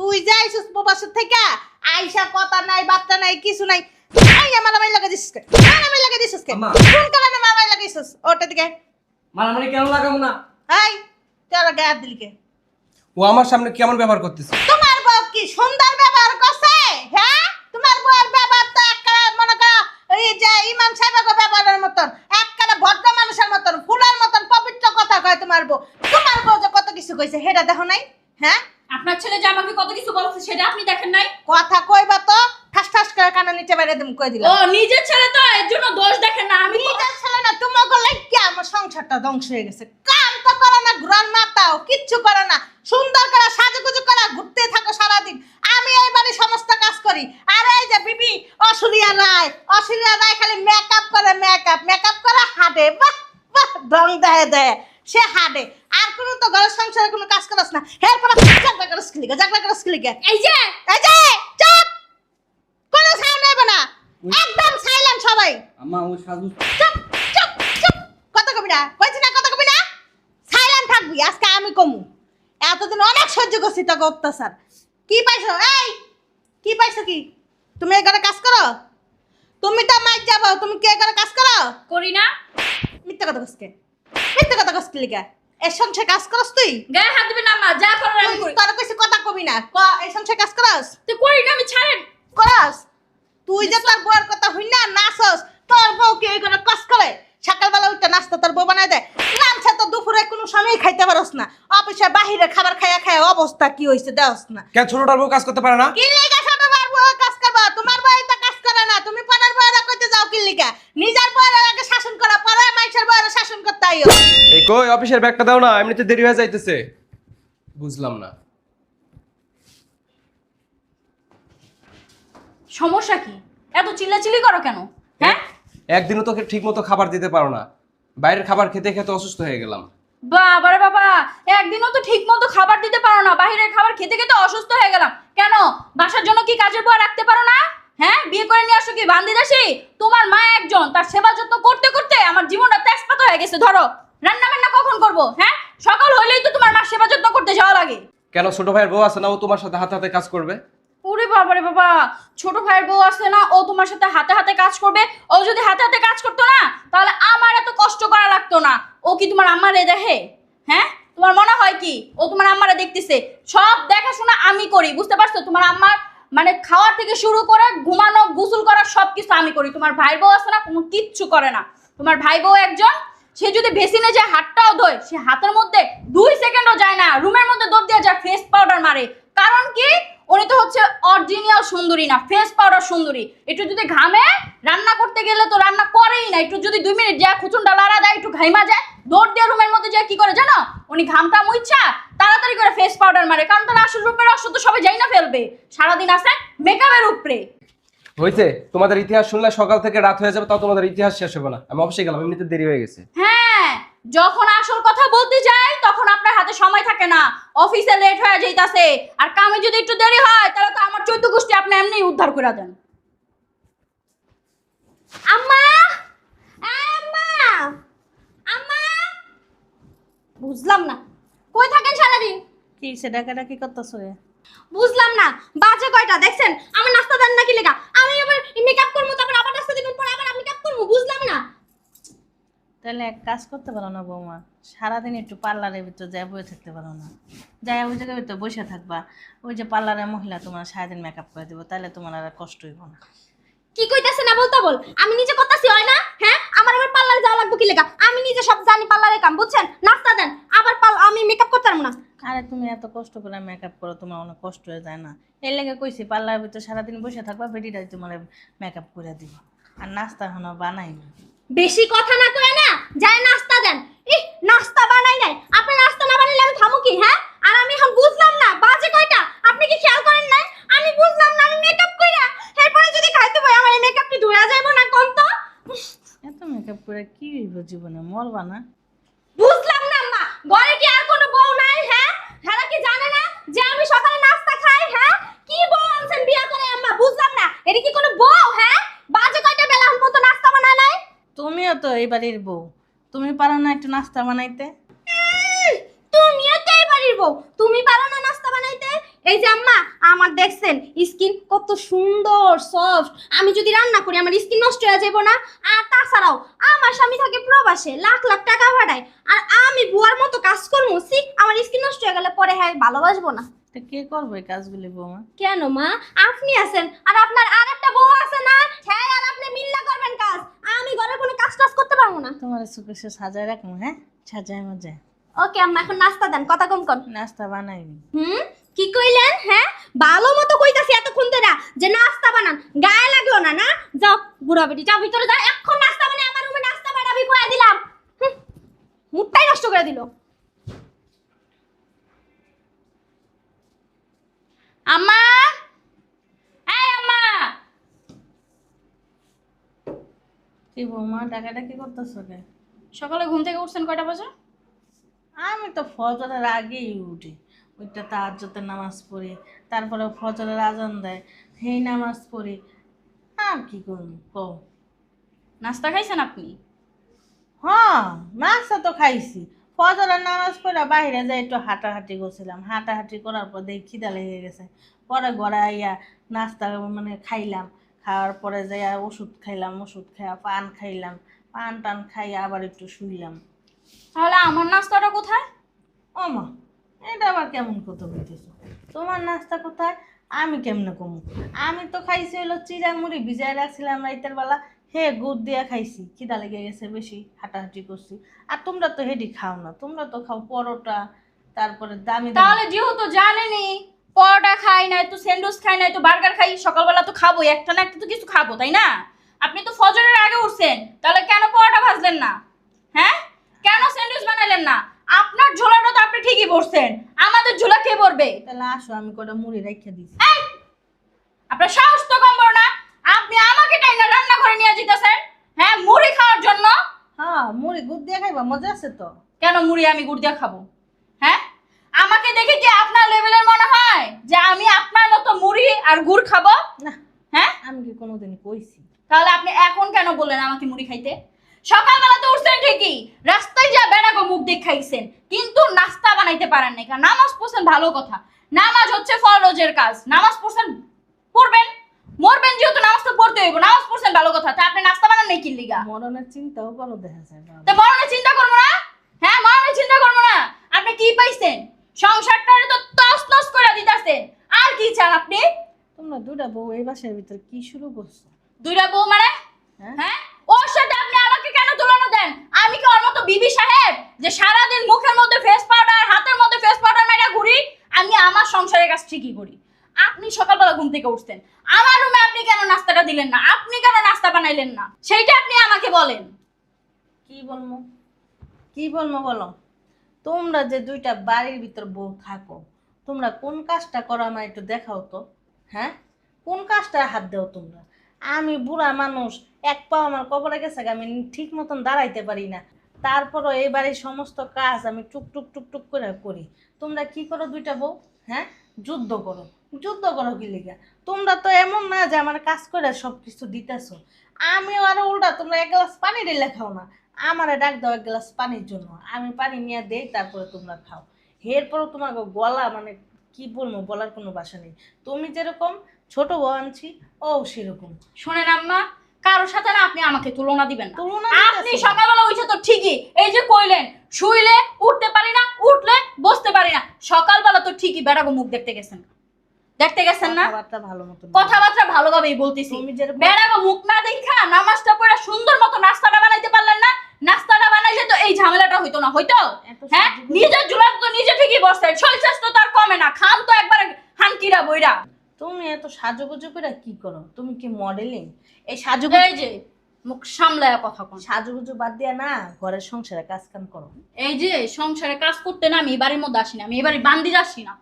তুই যাইছিস প্রবাসের থেকে আইসা কথা নাই বার্তা নাই কিছু নাই আইয়া মালামাই লাগা দিছিস কে মালামাই লাগা দিছিস কে কোন কারণে মালামাই লাগাইছিস ওটা দিকে মারামারি কেন লাগাবো না? এই তোরা গায়ে হাত দিলি কে ও আমার সামনে কেমন ব্যবহার করতেছে? তোমার বউ কি সুন্দর ব্যবহার করছে? হ্যাঁ তোমার বউয়ের ব্যবহার তো একবারে মনে কর এই যে ইমাম সাহেবের ব্যবহারের মতন একবারে ভদ্র মানুষের মতন ফুলের মতন পবিত্র কথা কয় তোমার বউ যে কত কিছু কইছে হেটা দেখো নাই? হ্যাঁ আপনার ছেলে যে আমাকে কত কিছু বলছে সেটা আপনি দেখেন নাই? কথা কইবা তো ঠাস ঠাস করে কানে নিচে বাইরে দিম কই দিলাম। ও নিজের ছেলে তো এর জন্য দোষ দেখেন না। আমি নিজের ছেলে না তোমাকে লাগিয়া আমার সংসারটা ধ্বংস হয়ে গেছে। কাম তো করে না ঘুরান মাথাও কিচ্ছু করে না সুন্দর করে সাজুগুজু করে ঘুরতে থাকো সারাদিন। আমি এই বাড়ি সমস্ত কাজ করি আর এই যে বিবি অসুরিয়া রায় খালি মেকআপ করে হাঁটে বাহ বাহ রং দেয় সে হাঁটে আর কোনো তো ঘরের সংসারে কোনো কাজ করছ না। এরপর জাগলা করে স্কিলিকে এই যে চুপ কোনো সাউন্ড নেবে না একদম সাইলেন্ট সবাই। আম্মা ও সাজু চুপ চুপ চুপ কথা কবি না কইছি না কথা কবি না সাইলেন্ট থাকবি আজকে আমি কমু এতদিন অনেক সহ্য করছি তোকে অত্যাচার। কি পাইছো এই কি পাইছো কি তুমি এই ঘরে কাজ করো? তুমি তো মাইক যাবো তুমি কে ঘরে কাজ করো? করি না। মিথ্যা কথা কসকে লিগা এর সংসারে কাজ করস তুই? গায়ে হাত দিবেন না মা, যা করার আমি করি। তোর কইছে কথা কবি না ক এই সংসারে কাজ করস? তুই করি না, আমি ছাড়েন। করস তুই যে তোর বউয়ের কথা হই না নাচস তোর বউ কি এই ঘরে কাজ করে? সকালবেলা উঠতে নাস্তা তোর বউ বানায় দেয় লাঞ্চে তো দুপুরে কোনো সময় খাইতে পারস না অফিসে বাহিরে খাবার খায়া অবস্থা কি হইছে দেওস না। কেন ছোটটার বউ কাজ করতে পারে না? কি লিগা ছোটবার বউ কাজ করবা? তোমার বউ তো কাজ করে না তুমি পরের বউরা কইতে যাও কি লিগা? নিজের বউয়ের আগে শাসন করা পরে মাইসের বউয়ের শাসন করতে আইও। এই কই অফিসের ব্যাগটা দাও না, এমনিতে দেরি হয়ে যাইতেছে। বুঝলাম না। সমস্যা কি? এত চিল্লাচিল্লি করো কেন? হ্যাঁ একদিনও তোকে ঠিক মতো খাবার দিতে পারো না, বাইরের খাবার খেতে খেতে অসুস্থ হয়ে গেলাম। বাবা রে বাবা, একদিনও তো ঠিক মতো খাবার দিতে পারো না, বাইরের খাবার খেতে খেতে অসুস্থ হয়ে গেলাম। কেন বাসার জন্য কি কাজের বুয়া রাখতে পারো না? হ্যাঁ বিয়ে করে নিয়ে আসো কি বান্দি দাসী? তোমার মা একজন, তার সেবা যত্ন করতে করতে আমার জীবনটা তেজপাত হয়ে গেছে। ধরো রান্না বান্না কখন করবো? হ্যাঁ সকাল হইলেই তো তোমার মা সেবা যত্ন করতে যাওয়া লাগে। কেন ছোট ভাইয়ের বউ আছে না, ও তোমার সাথে হাতে হাতে কাজ করবে? ওরে বাবা রে বাবা, ছোট ভাইয়ের বউ আছে না, ও তোমার সাথে হাতে হাতে কাজ করবে? ও যদি হাতে হাতে কাজ করতো না তাহলে আমার এত কষ্ট করা লাগতো না। ও কি তোমার আম্মারে দেখে? হ্যাঁ তোমার মনে হয় কি ও তোমার আম্মারে দেখতেছে? সব দেখাশোনা আমি করি, বুঝতে পারছো? তোমার আম্মার মানে খাওয়ার থেকে শুরু করে ঘুমানো গোসল করা সবকিছু আমি করি। তোমার ভাইয়ের বউ আছে না, কোনো কিচ্ছু করে না। তোমার ভাই বউ একজন, সে যদি বেসিনে যায় হাতটাও ধোয়, সে হাতের মধ্যে 2 সেকেন্ডও যায় না, রুমের মধ্যে দৌড় দিয়ে যায় ফেস পাউডার মারে। কারণ কি? উনি তো হচ্ছে অরিজিনাল সুন্দরী না, ফেস পাউডার সুন্দরী। একটু যদি ঘামে রান্না করতে গেলে তো রান্না করেই না, একটু যদি 2 মিনিট যা খুচুনটা লাড়া দেয়, একটু ঘাইমা যায়, দৌড় দিয়ে রুমের মধ্যে যায় কি করে জানো? উনি ঘামটা মুইচ্ছা তাড়াতাড়ি করে ফেস পাউডার মারে। কারণ তার আসল রূপের রস তো সবাই যাই না ফেলবে, সারাদিন আছে মেকআপের উপরে। হইছে তোমাদের ইতিহাস শুনলে সকাল থেকে রাত হয়ে যাবে, তাও তোমাদের ইতিহাস শেষ হবে না। আমি অফিসে গেলাম, এমনিতে দেরি হয়ে গেছে। হ্যাঁ যখন আসল কথা বলতে যাই তখন আপনার হাতে সময় থাকে না, অফিসে লেট হয়ে যাইতাছে। আর কামে যদি একটু দেরি হয় তাহলে তো আমার 14 গোষ্ঠী আপনি এমনি উদ্ধার করে দেন। আম্মা আম্মা আম্মা বুঝলাম না কই থাকেন সারাদিন? কি সে ডাকাডাকি করতেছ? বুঝলাম না, বাজে কয়টা দেখছেন? আমার নাস্তা দেন নাকি লেখা? আমি আবার মেকআপ করবো, তারপর আবার নাস্তা দিবেন, পরে আবার আমি মেকআপ করবো, বুঝলাম না। তাহলে এক কাজ করতে পারো না বৌমা, সারাদিন একটু পার্লারের ভিতর যাই বসে থাকতে পারো না? যাই ওই জায়গায় ভিতর বসে থাকবা, ওই যে পার্লারের মহিলা তোমার সারাদিন মেকআপ করে দেবো, তাহলে তোমার আর কষ্ট হইব না। কি কইতাছে না বলতা বল, আমি নিজে করতেছি হয় না? হ্যাঁ আমার আবার পার্লারে যাওয়া লাগবে কি লেখা? আমি নিজে সব জানি পার্লারের কাম, বুঝছেন? নাস্তা দেন, আবার আমি মেকআপ করতে পারবো না। আরে তুমি এত কষ্ট করে মেকআপ করো, তোমার অনেক কষ্ট হয়ে যায় না? এই লেগে কইছি পার্লারের ভিতর সারাদিন বসে থাকবা, বেটিটাই তোমার মেকআপ করে দিব, আর নাস্তা এখনো বানাই না। বেশি কথা না কয় না, যায় নাস্তা দেন। ইহ নাস্তা বানাই নাই, আপনি নাস্তা না বানাইলে আমি খামু কি? হ্যাঁ আর আমি এখন বুঝলাম না বাজে কয়টা, আপনি কি খেয়াল করেন নাই? আমি বুঝলাম না, আমি মেকআপ কইরা এরপরে যদি খাইতে পাই আমার এই মেকআপ কি ধুয়া যাইবো না কোন তো? এত মেকআপ করে কি হইব জীবনে, মরবা না? বুঝলাম না আম্মা, ঘরে কি আর কোনো বউ নাই? হ্যাঁ হেরা কি জানে না যে আমি সকালে নাস্তা খাই? হ্যাঁ কি বউ আনছেন বিয়া করে আম্মা? বুঝলাম না, এটা কি কোনো বউ? হ্যাঁ বাজে কয়টা বেলা এখন পর্যন্ত নাস্তা বানায় নাই? তুমিও তো এই বাড়ির বউ, তুমি পারো না একটু নাস্তা বানাইতে? তুমিও তো এই বাড়ির বউ, তুমি পারো না নাস্তা বানাইতে? এই যে আম্মা, আমার দেখছেন স্কিন কত সুন্দর সফট। আমি যদি রান্না করি আমার স্কিন নষ্ট হয়ে যাবো না? আর তাছাড়াও আমার স্বামী থাকে প্রবাসে, লাখ লাখ টাকা ভাড়ায়, আর আমি বুয়ার মতো কাজ করবো, সি আমার স্কিন নষ্ট হয়ে গেলে পরে হ্যাঁ ভালোবাসবো না। তা কে করবে এই কাজগুলি বৌমা? কেন মা, আপনি আছেন আর আপনার আর একটা বউ আছে না, হ্যাঁ আর আপনি মিল্লা করবেন কাজ। আমি ঘরে কোনো কাজ টাজ করতে পারবো না। তোমার চোখে সে সাজায় রাখবো, হ্যাঁ সাজায় মজায়। ওকে আম্মা, এখন নাস্তা দেন, কথা কম কর। নাস্তা বানাইনি। কি কইলেন? হ্যাঁ ভালো মতো কইতাছি এতক্ষণ ধরে যে নাস্তা বানান, গায়ে লাগলো না? না যাও বুড়া বেটি, যাও ভিতরে যাও, এখন নাস্তা বানাই আমার রুমে নাস্তা বানাবি কইয়া দিলাম। মুডটাই নষ্ট করে দিল। আম্মা, এই আম্মা, কি বৌমা ডাকাডাকি করতেছো কে? সকালে ঘুম থেকে উঠছেন কয়টা বাজে? আমি তো ফজরের আগেই উঠি, ওইটা তাহাজ্জুদের নামাজ পড়ি, তারপরে ফজরের আজান দেয়, সেই নামাজ পড়ি। আর কি করবো কও? নাস্তা খাইছেন আপনি? হ্যাঁ নাস্তা তো খাইছি। ফজরের নামাজ পড়ে বাইরে যাই একটু হাঁটাহাঁটি করছিলাম, হাঁটাহাঁটি করার পর দেখি খিদা লেগে গেছে, পরে ঘরে আইয়া নাস্তা মানে খাইলাম, খাওয়ার পরে যাইয়া ওষুধ খাইলাম, ওষুধ খাইয়া পান খাইলাম, পান টান খাইয়া আবার একটু শুইলাম। তাহলে আমার নাস্তাটা কোথায়? ও মা, এটা আবার কেমন কথা বলতেছো? তোমার নাস্তা কোথায়? আমি কেমনে কমু? আমি তো খাইছি হলো চিড়া মুড়ি ভিজাই রাখছিলাম রাইতের বেলা, হে গুড় দিয়ে খাইছি, খিদা লেগে গেছে বেশি, হাঁটাহাঁটি করছি। আর তোমরা তো হেডি খাও না, তোমরা তো খাও পরোটা, তারপরে দামি দামি। তাহলে যেহেতু জানেনি পরোটা খাই না, একটু স্যান্ডউইচ খাই না, একটু বার্গার খাই, সকালবেলা তো খাবো, একটা না একটা তো কিছু খাবো, তাই না? আপনি তো ফজরের আগে উঠছেন, তাহলে কেন পরোটা ভাজলেন না? হ্যাঁ, কেন স্যান্ডউইচ বানাইলেন না? আপনার ঝোলাটা তো আপনি ঠিকই পড়ছেন, আমাদের ঝোলা কে পড়বে? তাহলে আসো, আমি কটা মুড়ি রেখে দিছি। এই, আপনার সাহস তো কম বড় না, আপনি আমাকে টাইনা রান্না করে নিয়ে যেতেছেন, হ্যাঁ মুড়ি খাওয়ার জন্য। হ্যাঁ মুড়ি গুড় দিয়ে খাইবা, মজা আছে তো। কেন মুড়ি আমি গুড় দিয়ে খাবো? হ্যাঁ, আমাকে দেখে কি আপনার লেভেলের মনে হয় যে আমি আপনার মতো মুড়ি আর গুড় খাবো? না, হ্যাঁ, আমি কি কোনোদিন কইছি? তাহলে আপনি এখন কেন বললেন আমাকে মুড়ি খাইতে? সকালবেলা তো উঠছেন ঠিকই, রাস্তায় যা বেড়াগো মুখ দিয়ে খাইছেন, কিন্তু নাস্তা বানাইতে পারেন নাই। কারণ নামাজ পড়ছেন ভালো কথা, নামাজ হচ্ছে ফরজের কাজ, নামাজ পড়ছেন, পড়বেন, মরবেন যেহেতু নামাজ তো পড়তে হইব, নামাজ পড়ছেন ভালো কথা, তা আপনি নাস্তা বানান নাই কি লিগা? মরণের চিন্তাও করো দেখা যায় বাবা। তা মরণের চিন্তা করবো না? হ্যাঁ মরণের চিন্তা করবো না? আপনি কি পাইছেন? সংসারটারে তো তস নস করে দিতেছেন, আর কি চান আপনি? তোমরা দুটা বউ এই বাসার ভিতর কি শুরু করছো? দুইটা বউ মানে? হ্যাঁ? হ্যাঁ, ওর সাথে আপনি আমাকে কেন তুলনা দেন? আমি কি ওর মতো বিবি সাহেব যে সারাদিন মুখের মধ্যে ফেস পাউডার, হাতের মধ্যে ফেস পাউডার মাইরা ঘুরি? আমি আমার সংসারের কাজ ঠিকই করি। আপনি সকালবেলা ঘুম থেকে উঠছেন, আমার রুমে আপনি কেন নাস্তাটা দিলেন না? আপনি কেন নাস্তা বানাইলেন না? সেইটা আপনি আমাকে বলেন। কি বলবো, কি বলবো বলো? তোমরা যে দুইটা বাড়ির ভিতর বউ থাকো, তোমরা কোন কাজটা করো আমার একটু দেখাও তো। হ্যাঁ, কোন কাজটা হাত দাও তোমরা? আমি বুড়া মানুষ, এক পা আমার কবরে গেছে, আমি ঠিক মতন দাঁড়াইতে পারি না, তারপরও এই বাড়ির সমস্ত কাজ আমি টুক টুক টুক টুক করে করি। তোমরা কি করো দুইটা বউ? হ্যাঁ, যুদ্ধ করো। যুদ্ধ করো কি লিগা? তোমরা তো এমন না যে আমার কাজ করে সব কিছু দিতেছো। আমিও আরো উল্টা, তোমরা এক গ্লাস পানি ঢেলে খাও না, আমারে ডাক দাও এক গ্লাস পানির জন্য, আমি পানি নিয়ে দেই, তারপরে তোমরা খাও। এরপরও তোমাকে গলা মানে কি বলবো, বলার কোনো ভাষা নেই। তুমি যেরকম ছোট বউ আনছি, ও সেরকম। শোনেন আম্মা, কারোর সাথে না আপনি আমাকে তুলনা দিবেন না। তুলনা আপনি দিতেছো? সকালবেলা উঠে তো ঠিকই এই যে কইলেন, শুইলে উঠতে পারি না, উঠলে বসতে পারি না। সকালবেলা তো ঠিকই বেড়াগো মুখ দেখতে গেছেন, দেখতে গেছেন না? কথাবার্তা ভালো মতো বলো। কথাবার্তা ভালোভাবেই বলতেছি। তুমি যেরকম বেড়াগো মুখ না দেখা নামাজটা পড়ে সুন্দর মতো নাস্তাটা বানাইতে পারলেন না? নাস্তাটা বানাইলে তো এই ঝামেলাটা হইতো না, হইতো? এত হ্যাঁ, সাজুগুজু- নিজের জুলার তো নিজে ঠিকই বসছেন, শরীর স্বাস্থ্য তো আর কমে না, খান তো একবার হানকিরা বইরা। তুমি এত সাজুগুজু করে কি করো? তুমি কি মডেলিং? এই সাজুগুজু, এই যে মুখ সামলায়া কথা কন। সাজুগুজু বাদ দিয়া না ঘরের সংসারে কাজ কাম করো। এই যে সংসারে কাজ করতে না আমি এই বাড়ির মধ্যে আসি না, আমি এই বাড়ির বান্দি যাচ্ছি না,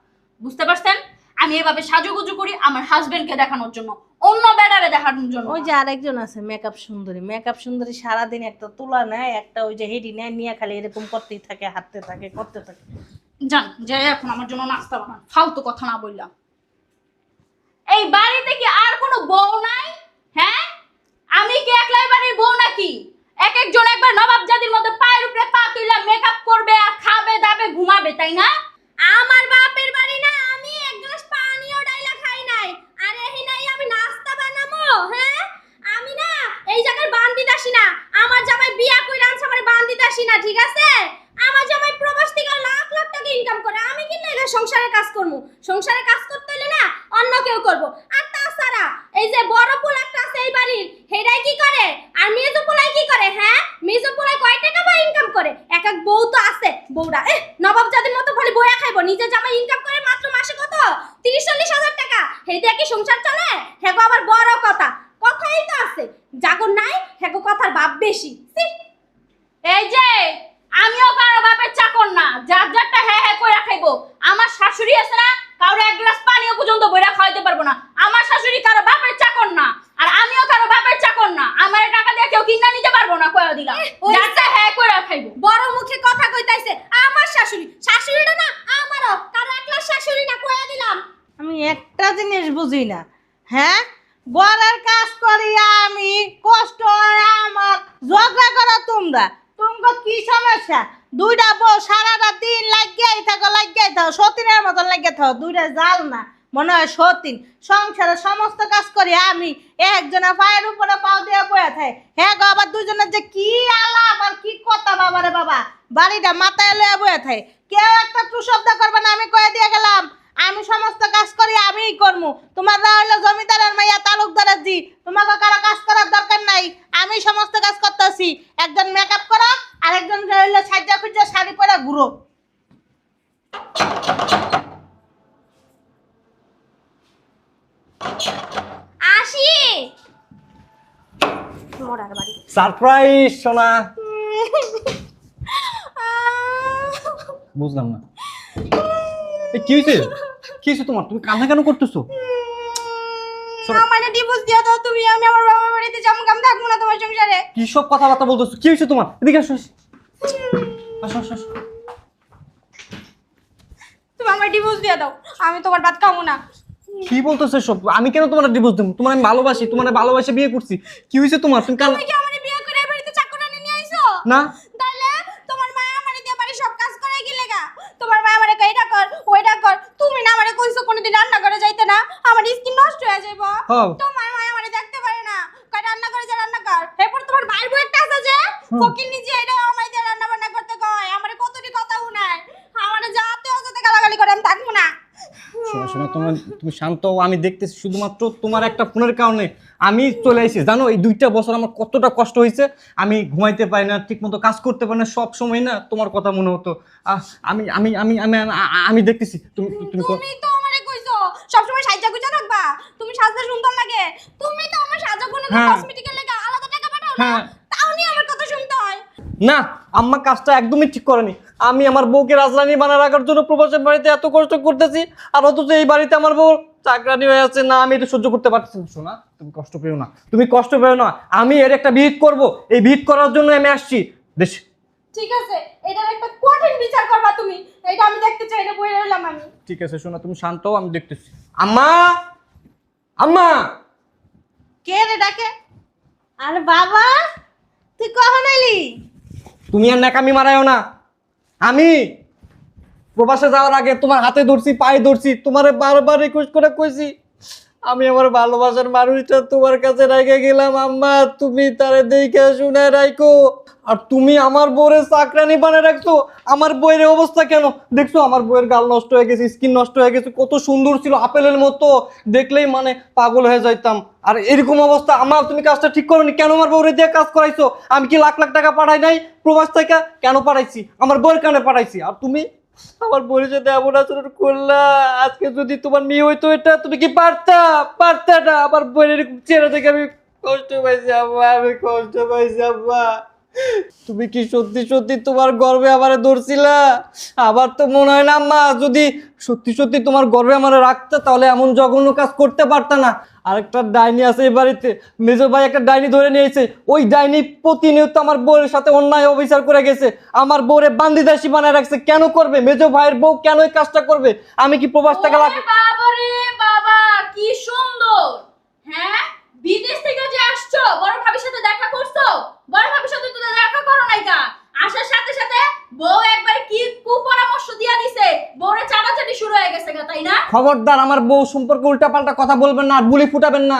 বুঝতে পারছেন? আমি এভাবে সাজুগুজু করি আমার হাজবেন্ডকে দেখানোর জন্য, অন্য বেড়ারে দেখানোর জন্য। ওই যে আরেকজন আছে মেকআপ সুন্দরী, মেকআপ সুন্দরী সারাদিন একটা তুলা নেয়, একটা ওই যে হেডি নেয়, নিয়ে খালি এরকম করতেই থাকে, হাঁটতে থাকে, করতে থাকে। জান যাই এখন আমার জন্য নাস্তা বানান, ফালতু কথা না বললাম। এই বাড়িতে কি আর কোনো বউ নাই? হ্যাঁ, আমি কি একলাই বাড়ির বউ নাকি? এক একজন একবার নবাব জাতির মধ্যে পায়ের উপরে পা তুইলা মেকআপ করবে আর খাবে দাবে ঘুমাবে, তাই না? আমার বাপের বাড়ি না, আমি এক গ্লাস করবো, সংসারে কাজ করতে হলে না অন্য কেউ করবো। আর তাছাড়া এই যে বড় পোলাটা আছে এই বাড়ির, হেডাই কি করে আর মেজো পোলাই কি করে? হ্যাঁ, মেজো পোলাই কয় টাকা বা ইনকাম করে? এক এক বউ তো আছে, বউরা নবাব জাতির মতো খালি বইয়া খাইবো, নিজে জামাই ইনকাম করে মাত্র মাসে কত 30-40 হাজার টাকা, হেই দিয়ে কি সংসার চলে? হ্যাঁ আবার বড় কথা, কথাই তো আছে, জাগর নাই হ্যাঁ কথার ভাব বেশি। এই যে আমিও কারো বাপের চাকর না, যার যারটা হ্যাঁ হ্যাঁ কইরা খাইবো। আমার শাশুড়ি আছে না, কারো এক গ্লাস পানিও পর্যন্ত বইরা খাওয়াইতে পারবো না। আমার শাশুড়ি কারো বাপের চাকর না, আর আমিও কারো বাপের চাকর না। আমার টাকা দিয়ে কেউ কিনা নিতে পারবো না, কইয়া দিলাম। যারটা হ্যাঁ কইরা খাইবো। বড় মুখে কথা কইতাইছে, আমার শাশুড়ি, শাশুড়িটা না আমারও, কারো একলা শাশুড়ি না, কইয়া দিলাম। আমি একটা জিনিস বুঝি না, হ্যাঁ ঘরের কাজ করি আমি, কষ্ট হয় আমার, ঝগড়া করো তোমরা, তোমার কি সমস্যা? দুইটা বউ সারাটা দিন লাগিয়াই থাকো সতীনের মতো লাগিয়ে থাকো, দুইটা জাল না মনে হয় সতীন। সংসারে সমস্ত কাজ করি আমি, একজনের পায়ের উপরে পাও দিয়ে বয়ে থাকে, হ্যাঁ গো আবার দুজনের যে কি আলাপ আর কি কথা, বাবারে বাবা, বাড়িটা মাথায় লয়ে বয়ে থাকে, কেউ একটা টু শব্দ করবে না, আমি কয়ে দিয়ে গেলাম। আমি সমস্ত কাজ করি, আমিই করবো। তোমার হইলো জমিদারের মাইয়া, তালুকদারের জি, তোমাকে কারো কাজ করার দরকার নাই, আমি সমস্ত কাজ করতেছি। একজন মেকআপ করো, আর একজন হইলো সাজ্জা খুঁজা শাড়ি পরে ঘুরো। আসি মরার বাড়ি। সারপ্রাইজ সোনা। বুঝলাম না কি হয়েছে, কি হয়েছে তোমার? তুমি কান্না কেন করতেছো? আমারে ডিভোর্স দিয়া দাও তুমি, আমি আমার বাবার বাড়িতে যাবো, আমি থাকবো না তোমার সংসারে। কি সব কথাবার্তা বলতেছো? কি হয়েছে তোমার? এদিকে আসো আসো আসো আসো। তুমি আমার ডিভোর্স দিয়া দাও, আমি তোমার ভাত খাবো না। কি বলতেছো সব? আমি কেন তোমার ডিভোর্স দেবো? তোমার আমি ভালোবাসি, তোমার ভালোবাসে বিয়ে করছি। কি হয়েছে তোমার? তুমি কান্না তুমি কি আমারে বিয়ে করে এই বাড়িতে চাকরানি নিয়ে আইছো? না। তাহলে তোমার মা আমারে দিয়ে বাড়ি সব কাজ করাই কি লাগা? তোমার মা আমারে কইটা কর ওইটা কর, তুমি না আমারে কইছো কোনদিন রান্না করে যাইতে না, আমার স্কিন নষ্ট হয়ে যাইবো। হ্যাঁ। তোমার মা আমারে দেখতে পারে না, কই রান্না করে যা রান্না কর। এরপর তোমার ভাইয়ের বউ একটা আছে যে ফকির নিজে এটা আমায় দিয়ে রান্না বান্না করতে কয়, আমারে কতটি কথা উনায়, আমারে যাতে অযথা গালাগালি করে, আমি থাকবো না। শোনো শোনো, তুমি শান্ত হও। আমি দেখতেছি শুধুমাত্র তোমার একটা ফোনের কারণে আমি চলে এসেছি। জানো এই 2টা বছর আমার কতটা কষ্ট হয়েছে। আমি ঘুমাইতে পারি না, ঠিক মতো কাজ করতে পারি না, সব সময় না তোমার কথা মনে হতো। আমি আমি আমি আমি আমি দেখতেছি তুমি তুমি তুমি তো আমারে কইছো সবসময় সাজা গুজা রাখবা, তুমি সাজতে সুন্দর লাগে, তুমি তো আমার সাজা কোনো হ্যাঁ। কসমেটিকের লাগা আলাদা টাকা পাঠাও না, হ্যাঁ। তাও নিয়ে আমার কথা শুনতে হয়। না, আম্মা কাজটা একদমই ঠিক করেনি। আমি আমার বউকে রাজরানী বানায় রাখার জন্য প্রবাসের বাড়িতে এত কষ্ট করতেছি, আর অথচ এই বাড়িতে আমার বউ চাকরানি হয়ে আছে। না, আমি এটা সহ্য করতে পারতেছি না। শোনা, তুমি কষ্ট পেও না, তুমি কষ্ট পেও না। আমি এর একটা বিহিত করব, এই বিহিত করার জন্য আমি আসছি দেশে। ঠিক আছে, এটার একটা কঠিন বিচার করবা তুমি, এটা আমি দেখতে চাই না, বইরে রইলাম আমি। ঠিক আছে শোনা, তুমি শান্ত হও, আমি দেখতেছি। আম্মা, আম্মা। কে রে ডাকে? আরে বাবা, তুই কখন এলি? তুমি আর নাকামি মারায়ও না। আমি প্রবাসে যাওয়ার আগে তোমার হাতে ধরছি, পায়ে ধরছি, তোমারে বারবার রিকোয়েস্ট করে কইছি আমি আমার ভালোবাসার মানুষটা তোমার কাছে রেখে গেলাম। আম্মা, তুমি তারে দেখে শুনে রাখো। আর তুমি আমার বউয়ের চাকরানি বানিয়ে রাখছো। আমার বউয়ের অবস্থা কেন দেখছো? আমার বউয়ের গাল নষ্ট হয়ে গেছে, স্কিন নষ্ট হয়ে গেছে। কত সুন্দর ছিল, আপেলের মতো, দেখলেই মানে পাগল হয়ে যাইতাম। আর এরকম অবস্থা আমার, তুমি কাজটা ঠিক করোনি কেন? আমার বউরে দিয়ে কাজ করাইছো। আমি কি লাখ লাখ টাকা পাঠাই নাই প্রবাস থেকে? কেন পাঠাইছি? আমার বউয়ের কানে পাঠাইছি। আর তুমি আমার বউয়ের সাথে এমন আচরণ করলা। আজকে যদি তোমার মেয়ে হইতো এটা, তুমি কি পারতা না? আমার বউয়ের এরকম চেহারা দেখে আমি কষ্ট পাইছি আব্বা, আমি কষ্ট পাইছি আব্বা। তুমি কি সত্যি সত্যি তোমার গর্বে আমারে ধরছিলা? আবার তো মনে হয় না আম্মা, যদি সত্যি সত্যি তোমার গর্বে আমারে রাখতে, তাহলে এমন জঘন্য কাজ করতে পারতা না। আরেকটা ডাইনি আছে এই বাড়িতে, মেজো ভাই একটা ডাইনি ধরে নিয়েছে। ওই ডাইনি প্রতিনিয়ত আমার বউয়ের সাথে অন্যায় অবিচার করে গেছে। আমার বউরে বান্দিদাসী বানায় রাখছে। কেন করবে? মেজো ভাইয়ের বউ কেন এই কাজটা করবে? আমি কি প্রবাস থেকে ওরে বাবা রে বাবা, কি সুন্দর! হ্যাঁ, বিদেশ থেকে যে আসছো, বড় ভাবির সাথে দেখা করছো? বড় ভাবির সাথে তো দেখা করো নাই কা? আসার সাথে সাথে বউ একবার কি কুপরামর্শ দিয়া দিছে, বউরে চাটাচাটি শুরু হয়ে গেছে গা, তাই না? খবরদার, আমার বউ সম্পর্কে উল্টাপাল্টা কথা বলবেন না, আর বুলি ফুটাবেন না।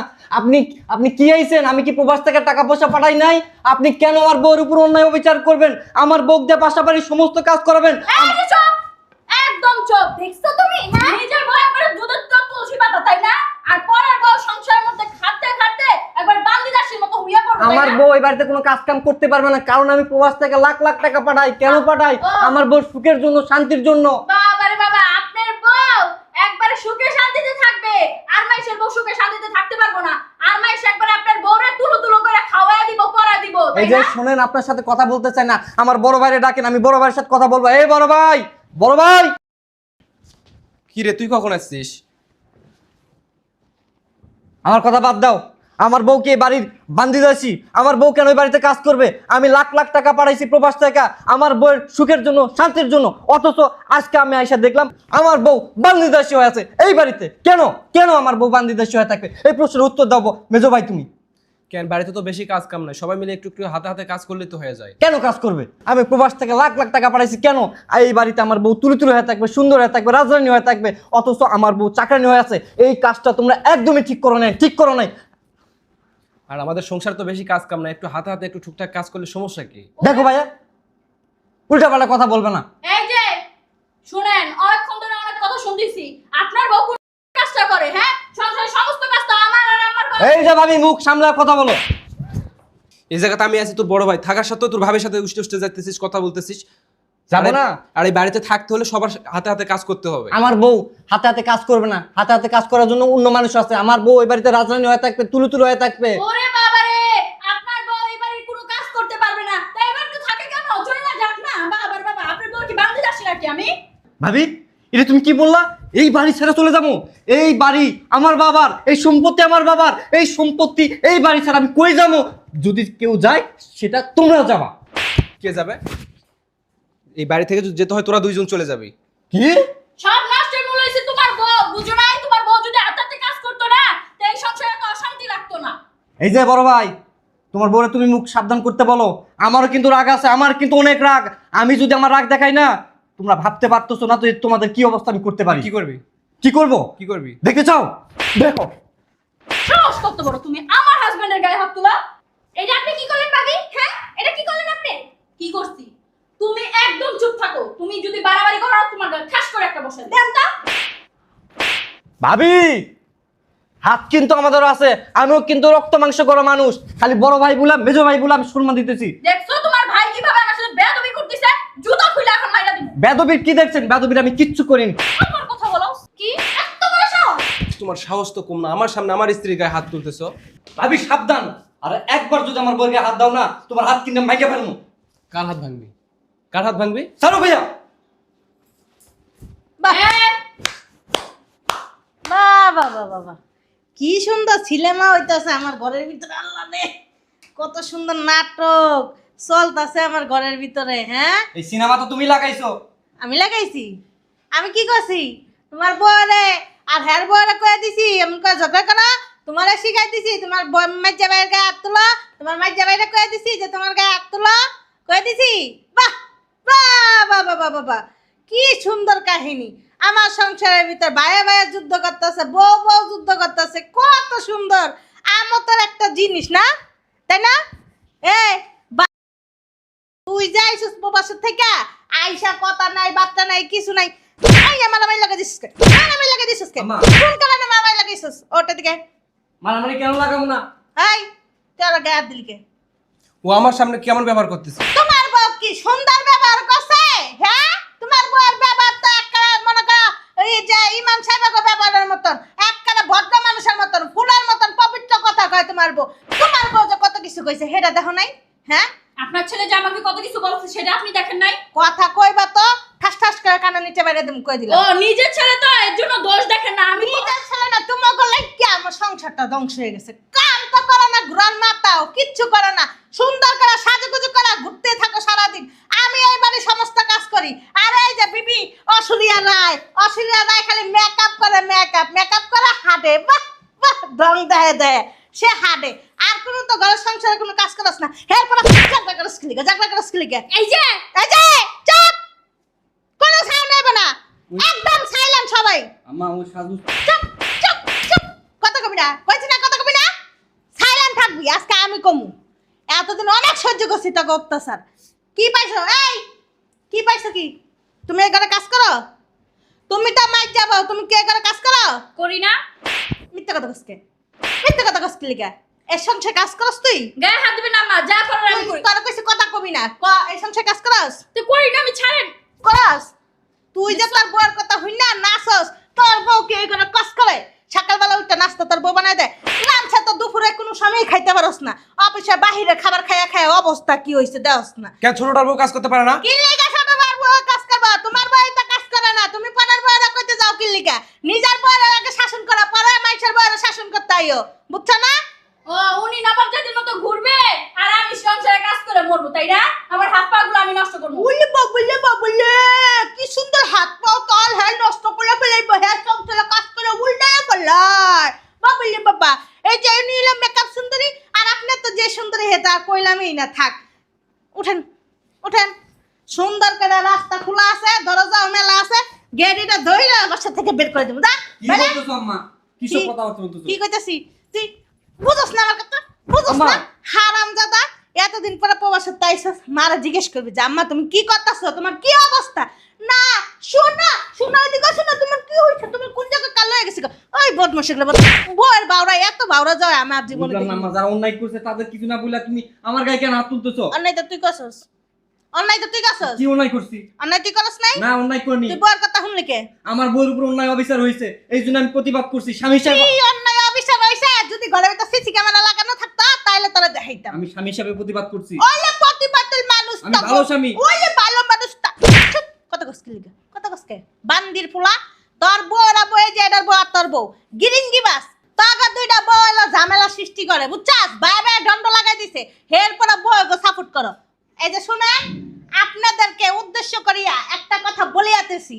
আপনি কি আইছেন? আমি কি প্রবাস থেকে টাকা পয়সা পাঠাই নাই? আপনি কেন আমার বউর উপর অন্যায় অবিচার করবেন? আমার বউ দিয়ে পাশাপাশি সমস্ত কাজ করাবেন? এই যে চুপ! একদম একদম চুপ। দেখছো তুমি? হ্যাঁ, নিজের বউ একবারে দুধের তো তুলসী পাতা, তাই না? আর পরের বউ সংসারের মধ্যে খাটতে খাটতে একবার বান্দি দাসীর মতো হইয়া পড়বে। আমার বউ এই বাড়িতে কোনো কাজ কাম করতে পারবে না, কারণ আমি প্রবাস থেকে লাখ লাখ টাকা পাঠাই। কেন পাঠাই? আমার বউ সুখের জন্য, শান্তির জন্য। বাবারে বাবা, আপনার বউ একবারে সুখে শান্তিতে থাকবে, আর মাইশের বউ সুখে শান্তিতে থাকতে পারবো না। আর মাইশ একবার আপনার বউরে তুলো তুলো করে খাওয়ায়া দিব, পরা দিব, তাই এই যে না? শুনেন, আপনার সাথে কথা বলতে চাই না, আমার বড় ভাইরে ডাকেন, আমি বড় ভাইয়ের সাথে কথা বলবো। এই বড় ভাই, বড় ভাই। কি রে, তুই কখন আসছিস? আমার কথা বাদ দাও। আমার বউকে এই বাড়ির বান্দি দিয়েছি, আমার বউ কেন ওই বাড়িতে কাজ করবে? আমি লাখ লাখ টাকা পাঠাইছি প্রবাস থেকে আমার বউয়ের সুখের জন্য, শান্তির জন্য, অথচ আজকে আমি আইসা দেখলাম আমার বউ বান্দি দাসী হয়ে আছে এই বাড়িতে। কেন কেন আমার বউ বান্দি দাসী হয়ে থাকবে? এই প্রশ্নের উত্তর দাও মেজো ভাই তুমি। কেন, বাড়িতে তো বেশি কাজ কাম নাই, সবাই মিলে একটু একটু হাতে হাতে কাজ করলে তো হয়ে যায়। কেন কাজ করবে? আমি প্রবাস থেকে লাখ লাখ টাকা পাঠাইছি, কেন এই বাড়িতে আমার বউ তুলে তুলে হয়ে থাকবে, সুন্দর হয়ে থাকবে, রাজরানী হয়ে থাকবে, অথচ আমার বউ চাকরানি হয়ে আছে? এই কাজটা তোমরা একদমই ঠিক করো নাই, ঠিক করো নাই। আর আমাদের সংসার তো বেশি কাজ কাম নাই, একটু হাতে হাতে একটু টুকটাক কাজ করলে সমস্যা কি? দেখো ভাইয়া, উল্টা পাল্টা কথা বলবে না। এই যে শুনেন, অনেকক্ষণ ধরে অনেক কথা শুনতেছি। আপনার বউ কোন কাজটা করে? হ্যাঁ, সংসারের সমস্ত কাজ তো আমার আর আমার করে। এই যে ভাবি, মুখ সামলা কথা বলো। এই জায়গাতে আমি আছি তোর বড় ভাই, থাকার সাথেও তোর ভাবের সাথে উষ্টে উষ্টে যাইতেছিস, কথা বলতেছিস। যাবো না? আর এই বাড়িতে থাকতে হলে সবার হাতে হাতে কাজ করতে হবে। আমার বউ হাতে হাতে কাজ করবে না, হাতে হাতে কাজ করার জন্য অন্য মানুষ আছে। আমার বউ এই বাড়িতে রাজরানী হয়ে থাকবে, তুলু তুলু হয়ে থাকবে। ওরে বাবারে, আপনার বউ এই বাড়ির কোনো কাজ করতে পারবে না, তাই এবার তো থাকে কেন? চলে না যাক না। বাবার বাবা, আপনার বউ কি বান্দি দাসী নাকি? আমি ভাবি, এটা তুমি কি বললা? এই বাড়ি ছেড়ে চলে যাবো? এই বাড়ি আমার বাবার, এই সম্পত্তি আমার বাবার, এই সম্পত্তি এই বাড়ি ছাড়া আমি কই যাবো? যদি কেউ যায় সেটা তোমরা যাবা। কে যাবে? এই বাড়ি থেকে যদি যেতে হয় তোরা দুইজন চলে যাবি। কি? সব নষ্টের মূল হয়েছে তোমার বউ, বুঝো নাই? তোমার বউ যদি হাতে হাতে কাজ করতো না, তো এই সংসারে তো অশান্তি লাগতো না। এই যে বড় ভাই, তোমার বউরে তুমি মুখ সাবধান করতে বলো। আমারও কিন্তু রাগ আছে, আমার কিন্তু অনেক রাগ। আমি যদি আমার রাগ দেখাই না, তোমরা ভাবতে পারতেছো না তো তোমাদের কি অবস্থা আমি করতে পারি। কি করবি? কি করবো? কি করবি? দেখতে চাও? দেখো। সাহস কত বড় তুমি আমার হাজবেন্ডের গায়ে হাত তোলা? এটা আপনি কি করলেন ভাবি? হ্যাঁ, এটা কি করলেন আপনি? কি করছি? তুমি একদম চুপ থাকো। তুমি যদি বাড়াবাড়ি করো, তোমার গায়ে ঠাস করে একটা বসে দেন তো। ভাবি, হাত কিন্তু আমাদের আছে, আমিও কিন্তু রক্ত মাংস করা মানুষ। খালি বড় ভাই বললাম, মেজো ভাই বললাম, সম্মান দিতেছি। দেখছো তোমার ভাই কিভাবে আমার সাথে বেয়াদবি করতেছে? জুতা খুলে এখন মাইরা দিব। বেদবির কি দেখছেন? বেদবির আমি কিচ্ছু করিনি। আমার কথা বলো। কি এত বড় সাহস? তোমার সাহস তো কম না, আমার সামনে আমার স্ত্রীর গায়ে হাত তুলতেছো। ভাবি সাবধান, আর একবার যদি আমার বউকে হাত দাও না, তোমার হাত কিনে মাইকে ফেলবো। কার হাত ভাঙবি? কার হাত ভাঙবি? ছাড়ো ভাইয়া। বাবা বাবা বাবা, কি সুন্দর সিনেমা হইতাছে আমার ঘরের ভিতরে। আল্লাহ রে, কত সুন্দর নাটক চলতেছে আমার ঘরের ভিতরে। হ্যাঁ, এই সিনেমা তো তুমি লাগাইছো। আমি লাগাইছি? আমি কি করছি? তোমার বউরে আর হ্যার বউরে কয়ে দিছি আমি কয়ে ঝগড়া করা, তোমারে শিখাই দিছি। তোমার মাইজা ভাইয়ের গায়ে হাত তোলা, তোমার মাইজা ভাইরে কয়ে দিছি যে তোমার গায়ে হাত তোলা, কয়ে দিছি। বাহ বাহ বাবা বাবা বাবা, কি সুন্দর কাহিনী। আমার সংসারের ভিতর ভাইয়া ভাইয়া যুদ্ধ করতেছে, বউ বউ যুদ্ধ করতেছে, কত সুন্দর। আমতের একটা জিনিস না, তাই না? তুই যাইছিস প্রবাসের থেকে, আইসা কথা নাই, বার্তা নাই, কিছু নাই। আই আমার মাই লাগা দিছিস কে? মারামারি লাগা দিছিস কে? আম্মা। কোন কারণে মারামারি লাগাইছিস? ওটা দিকে মারামারি কেন লাগাবো না? হাই, তোর গায়ে হাত দিলি কে? ও আমার সামনে কেমন ব্যবহার করতেছে? তোমার বউ কি সুন্দর ব্যবহার করছে? হ্যাঁ, তোমার বউয়ের ব্যবহার তো একটা মনে করো এই যে ইমাম সাহেবের ব্যবহারের মতন, একটা ভদ্র মানুষের মতন, ফুলের মতন পবিত্র কথা কয় তোমার বউ। তোমার বউ যে কত কিছু কইছে সেটা দেখো নাই? হ্যাঁ, আপনার ছেলে যে আমাকে কত কিছু বলছে সেটা আপনি দেখেন নাই? কথা কইবা তো ঠাস ঠাস করে কানে নিচে বাইরে দিম কই দিলাম। ও নিজের ছেলে তো এর জন্য দোষ দেখেন না। আমি নিজের ছেলে না, তোমাকে লাগিয়া আমার সংসারটা ধ্বংস হয়ে গেছে। কাম তো করো না, ঘুরান মাতাও, কিচ্ছু করো না, সুন্দর করে সাজুগুজু করে ঘুরতে থাকো সারাদিন। আমি এই বাড়ি সমস্ত কাজ করি। আর এই যে বিবি অসুরিয়া রায় খালি মেকআপ করে, মেকআপ করে হাঁটে। বাহ বাহ, রং দেয় দেয় সে হাঁটে। আর কোনো তো ঘরের সংসারে কোনো কাজ করস না। এরপর জাগলা করস লিগে। এই যে চুপ, কোনো সাউন্ড নেবে না, একদম সাইলেন্ট সবাই। আম্মা ওই সাজু চুপ চুপ চুপ, কথা কবি না, কইছি না কথা কবি না, সাইলেন্ট থাকবি। আজকে আমি কমু, এতদিন অনেক সহ্য করছি তোকে অত্যাচার। কি পাইছো? এই কি পাইছো? কি তুমি এই ঘরে কাজ করো? তুমি তো মাইক যাবো, তুমি কে করে কাজ করো? করি না। মিথ্যা কথা কসকে, মিথ্যা কথা কসকে লিগা? এর সংসারে কাজ করস তুই? গায়ে হাত দিবি না আম্মা, যা করার আমি করি। তোর কইছে কথা কবি না, ক এই সংসারে কাজ করস? তুই করি না, আমি ছাড়েন। করস? তুই যে তোর বউয়ের কথা হই না নাচস, তোর বউ কি এই করে কাজ করে? সকালবেলা উঠতে নাস্তা তোর বউ বানায় দেয়, লাঞ্চে তো দুপুরে কোনো সময় খাইতে পারস না, অফিসে বাহিরে খাবার খায়া খায়া অবস্থা কি হইছে দেওস না। কেন ছোটটার বউ কাজ করতে পারে না? কি লিগা ছোট বউ কাজ করবা? তোমার বউ তো কাজ করে না, তুমি পরের বউরা কইতে যাও কি লিগা? নিজের বউয়ের আগে শাসন করা, পরে মাইসের বউয়ের শাসন করতে আইও, বুঝছো না? ও উনি নবাব জাতির মতো ঘুরবে আর আমি সংসারে কাজ করে মরবো, তাই না? আমার হাত পা গুলো আমি নষ্ট করবো। উলি বাবুলে বাবুলে, কি সুন্দর হাত পাও তল হ্যাঁ নষ্ট করে ফেলাইবো, হ্যাঁ সংসারে কাজ করে উল্টায় ফেলায় বাবুলে বাবা। এই যে নিল মেকআপ সুন্দরী, আর আপনার তো যে সুন্দরী হেতা কইলামই না। থাক, উঠেন উঠেন, সুন্দর করে রাস্তা খোলা আছে, দরজাও মেলা আছে, গেড়িটা ধইরা বাসা থেকে বের করে দেবো। যা কি বেরে। বলতেছো আম্মা? কিসব কথা বলতেছো? কি কইতাছি তুই বুঝছ না আমার কথা? বুঝছ আম্মা। না? হারামজাদা, এতদিন পরে প্রবাসে তাইছস, মারা জিজ্ঞেস করবি যে আম্মা তুমি কি করতাছো, তোমার কি অবস্থা? না শোনা শোনা, এদিকে শোনা, তোমার কি হইছে, তুমি কোন জায়গায় কালো হয়ে গেছে? ওই বদমাশ এগুলো বউয়ের বাউরা, এত বাউরা যায় আমার জীবনে বুঝলাম না দেখিনি। আম্মা, যারা অন্যায় করছে তাদের কিছু না বলে তুমি আমার গায়ে কেন হাত তুলতেছো? অন্যায় তো তুই করছস, অন্যায় তো তুই করছস। কি অন্যায় করছি? অন্যায় তুই করছ নাই? না, অন্যায় করিনি। তুই বউয়ের কথা শুনলি কে? আমার বউর উপর অন্যায় অবিচার হয়েছে, এই জন্য আমি প্রতিবাদ করছি। স্বামী হিসাবে কি অন্যায় অবিচার হইছে? যদি ঘরের ভিতর সিসি ক্যামেরা লাগানো থাকতো তাইলে তোরা দেখাইতাম। আমি স্বামী হিসাবে প্রতিবাদ করছি। ওলে প্রতিবাদী মানুষ আমি ভালো স্বামী। ওলে ভালো মানুষটা। কত কষ্ট লিগা, কত কষ্ট বান্দির ফুলা, তোর বউরা বয়ে যে এটার বউ আর তোর বউ গিরিঙ্গি বাস, তাগা দুইটা বউ এলো ঝামেলা সৃষ্টি করে, বুঝছাস? বাই বাই দণ্ড লাগাই দিছে, এরপরে বউকে সাপোর্ট করো। এই যে শুনেন, আপনাদেরকে উদ্দেশ্য করিয়া একটা কথা বলিয়াতেছি।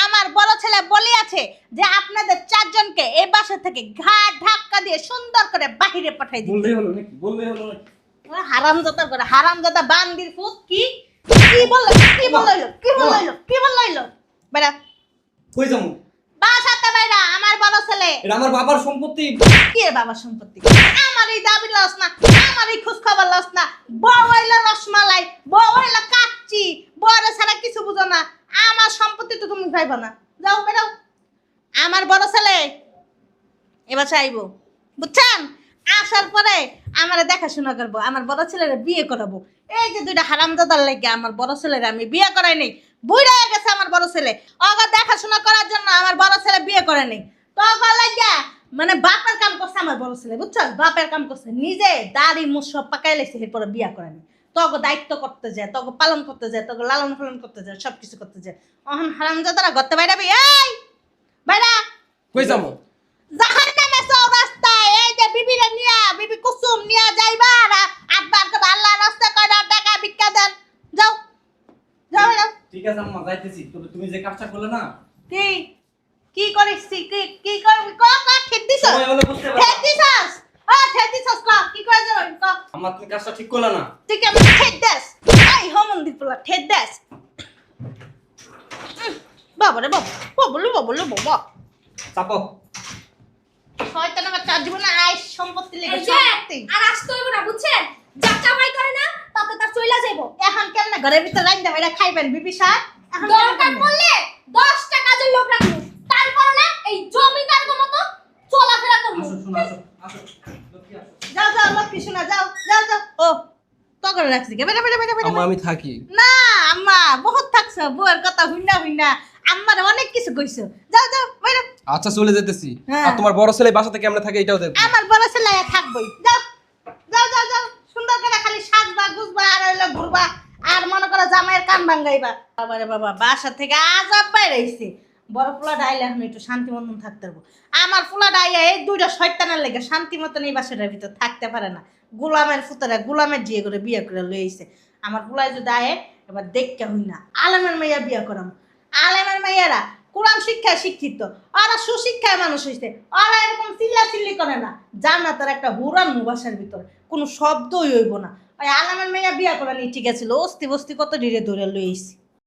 আমার বড় ছেলে বলিয়াছে যে আপনাদের চারজনকে এই বাসা থেকে ঘাট ধাক্কা দিয়ে সুন্দর করে বাহিরে পাঠাই দিবে। বললেই হলো নাকি? বললেই হলো নাকি? হারামজাদা করে, হারামজাদা বান্দির ফুট। কি কি বললো, কি বললো, কি বললো, কি বললো? বেড়া কই যাবো? বাসাতে বাইরা, আমার বড় ছেলে। এটা আমার বাবার সম্পত্তি। কি এর বাবার সম্পত্তি? আমারই দাবি লস না, আমারই খোঁজ খবর লস না। বউ হইলো রসমালাই, বউ হইলো কাচ্চি, বউরে ছাড়া কিছু বুঝো না। আমার সম্পত্তি তো তুমি পাইবা না। যাও বেরাও। আমার বড় ছেলে এবার চাইবো, বুঝছেন? আসার পরে আমারে দেখাশোনা করবো, আমার বড় ছেলের বিয়ে করাবো। এই যে দুইটা হারামজাদার লেগে আমার বড় ছেলের আমি বিয়ে করাই নাই। বুইড়া হয়ে গেছে আমার বড় ছেলে, ওকে দেখাশোনা করার জন্য আমার বড় ছেলে বিয়ে করে নাই। তো লাগিয়া মানে বাপের কাম করছে আমার বড় ছেলে, বুঝছো? বাপের কাম করছে, নিজে দাড়ি মুখ সব পাকাই লেগেছে, এরপরে বিয়ে করে নাই। তোকে দায়িত্ব করতে যায়, তোকে পালন করতে যায়, তোকে লালন পালন করতে যায়, সবকিছু করতে যায়। অহন হারামজাদারা গর্তে বাইরাবি। এই বাইরা, কই যাবো? জাহান্নামে চৌরাস্তায় এই যে বিবিরে নিয়া, বিবি কুসুম নিয়া যাইবা আর আটবার করে আল্লাহ রাস্তা কয়টা টাকা ভিক্ষা দেন। যাও যাও যাও। ঠিক আছে আম্মা, যাইতেছি। তবে তুমি যে কাজটা করলে না, কি কি করিস? কি কি করবি? ক ক ঠিক দিছস? সময় হলে বুঝতে পারবা। ঠিক দিছস? ঠিক দিছস, ক কি করে যাবেন ক? আম্মা, তুমি কাজটা ঠিক করলে না। তুই কেমন ঠিক দেস? এই হোমন্দি পোলা ঠিক দেস। বাবা রে বাবা, বাবুলু বাবা। চাপো। শয়তান আমার চার জীবনে আয় সম্পত্তি লেগে এই যে সম্পত্তি। আর আসতে হইব না, বুঝছেন? যাত্রা বাই করে না তাতে তার চইলা যাইবো। এখন কেমনে ঘরের ভিতর লাইন দেবে, এটা খাইবেন বিবি সাহেব? এখন দরকার পড়লে 10টা কাজের লোক রাখবো, তারপর না এই জমিদার মতো চলাফেরা করবো। আসো, শোনো, আসো, আসো। লক্ষ্মী, আসো। যাও যাও লক্ষ্মী শোনা, যাও যাও যাও। ও তো করে রাখছি কে? বেটা বেটা বেটা বেটা। আম্মা আমি থাকি। না আম্মা বহুত থাকছো, বউয়ের কথা হুইনা হুইনা আম্মার অনেক কিছু কইছো। যাও যাও বেটা। আচ্ছা চলে যেতেছি। হ্যাঁ। আর তোমার বড় ছেলে বাসাতে কেমনে থাকে এটাও দেখবো। আমার বড় ছেলে থাকবই। যাও যাও যাও যাও, সুন্দর করে খালি সাজবা গুজবা আর হইলো ঘুরবা আর মনে করো জামাইয়ের কান ভাঙ্গাইবা। বাবারে বাবা, বাসা থেকে আজাব বাইরে আইছে। বড় পোলা ডাইলে এখন একটু শান্তি মতন থাকতে পারবো। আমার পোলা ডাইয়া এই দুইটা শয়তানের লেগে শান্তি মতন এই বাসাটার ভিতর থাকতে পারে না। গোলামের ফুতরা গোলামের জিয়ে করে বিয়ে করে লইছে। আমার পোলায় যদি আয়ে এবার দেখতে হই না, আলেমের মেয়েরা বিয়ে করাম। আলেমের মেয়েরা কোরআন শিক্ষায় শিক্ষিত, ওরা সুশিক্ষায় মানুষ হয়েছে, ওরা এরকম চিল্লা চিল্লি করে না। জান্নাতের একটা হুরান মুবাসার ভিতরে কোনো শব্দই হইব না। ওই আলেমের মেয়েরা বিয়ে করা নিয়ে ঠিক আছে, অস্তি বস্তি কত ধীরে ধরে লইছি।